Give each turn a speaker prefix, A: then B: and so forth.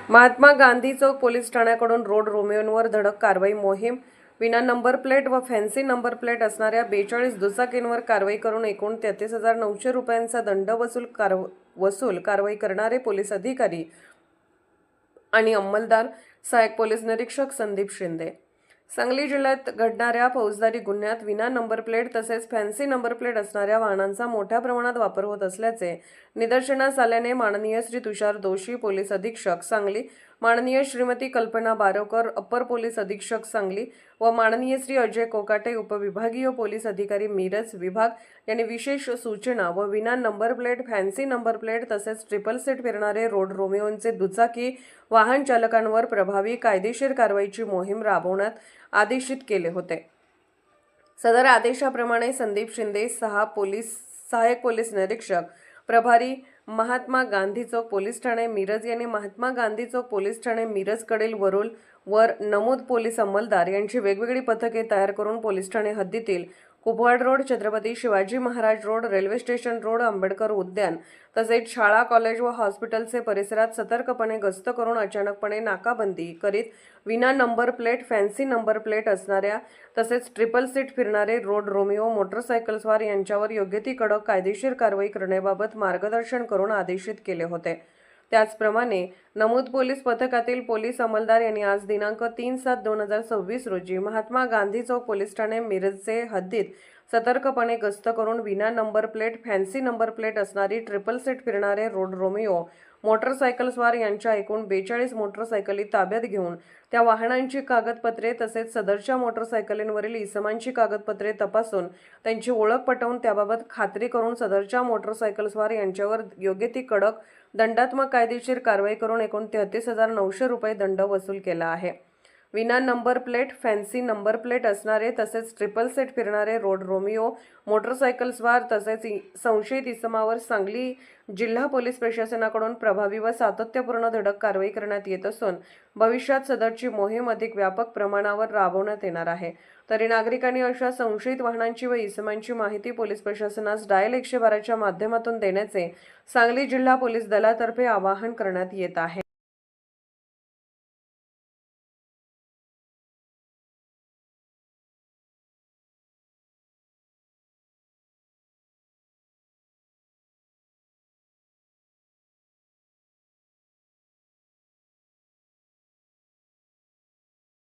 A: महात्मा गांधी चौक police ठाण्याकडून road रोमिओंवर धडक कारवाई मोहीम. विना नंबर प्लेट व फॅन्सी नंबर प्लेट असणाऱ्या 42 दुचाकींवर कारवाई करून एकूण 33,900 रुपयांचा दंड वसूल कारवाई करणारे पोलीस अधिकारी आणि अंमलदार सहाय्यक पोलीस निरीक्षक संदीप शिंदे. सांगली जिल्ह्यात घडणाऱ्या फौजदारी गुन्ह्यात विना नंबर प्लेट तसेच फॅन्सी नंबर प्लेट असणाऱ्या वाहनांचा मोठ्या प्रमाणात वापर होत असल्याचे निदर्शनास आल्याने माननीय श्री तुषार दोशी पोलीस अधीक्षक सांगली, माननीय श्रीमती कल्पना बारोकर अप्पर पोलीस अधीक्षक सांगली व माननीय श्री अजय कोकाटे उपविभागीय पोलीस अधिकारी मिरज विभाग यांनी विशेष सूचना व विना number plate, fancy number plate तसेच ट्रिपल सीट फिरणारे रोड रोमिओंचे दुचाकी वाहन चालकांवर प्रभावी कायदेशीर कारवाईची मोहीम राबवण्यात आदेशित केले होते. सदर आदेशाप्रमाणे संदीप शिंदे सहाय्यक पोलीस निरीक्षक प्रभारी महात्मा गांधी चौक पोलीस ठाणे मिरज यांनी महात्मा गांधी चौक पोलीस ठाणे मिरजकडील वरुल वर नमूद पोलीस अंमलदार यांची वेगवेगळी पथके तयार करून पोलीस ठाणे हद्दीतील Kupwad road, Chhatrapati Shivaji Maharaj road, railway station road, Ambedkar उद्यान तसेच शाळा, कॉलेज व हॉस्पिटलचे परिसरात सतर्कपणे गस्त करून अचानकपणे नाकाबंदी करीत विना number plate, fancy number plate असणाऱ्या तसेच ट्रिपल सीट फिरणारे रोड रोमिओ मोटरसायकलस्वार यांच्यावर योग्य ती कडक कायदेशीर कारवाई करण्याबाबत मार्गदर्शन करून आदेशित केले होते. त्याचप्रमाणे नमूद पोलीस पथकातील पोलीस अंमलदार यांनी आज दिनांक 3/7/2026 रोजी महात्मा गांधी चौक पोलीस ठाणे मिरजचे हद्दीत सतर्कपणे गस्त करून विना number plate, fancy number plate असणारी ट्रिपल सीट फिरणारे रोड रोमिओ मोटरसायकलस्वार यांच्या एकूण 42 मोटरसायकली ताब्यात घेऊन त्या वाहनांची कागदपत्रे तसेच सदरच्या मोटरसायकलींवरील इसमांची कागदपत्रे तपासून त्यांची ओळख पटवून त्याबाबत खात्री करून सदरच्या मोटरसायकलस्वार यांच्यावर योग्य ती कडक दंडात्मक कायदेशीर कारवाई करून एकूण 33,900 रुपये दंड वसूल केला आहे. विना number plate, fancy number plate असणारे तसेच ट्रिपल सेट फिरणारे रोड रोमिओ मोटरसायकलस्वार तसेच संशयित इसमावर सांगली जिल्हा पोलीस प्रशासनाकडून प्रभावी व सातत्यपूर्ण धडक कारवाई करण्यात येत असून भविष्यात सदरची मोहीम अधिक व्यापक प्रमाणावर राबवण्यात येणार आहे. तरी नागरिकांनी अशा संशयित वाहनांची व इसमांची माहिती पोलीस प्रशासनास डायल 112च्या माध्यमातून देण्याचे सांगली जिल्हा पोलीस दलातर्फे आवाहन करण्यात येत आहे.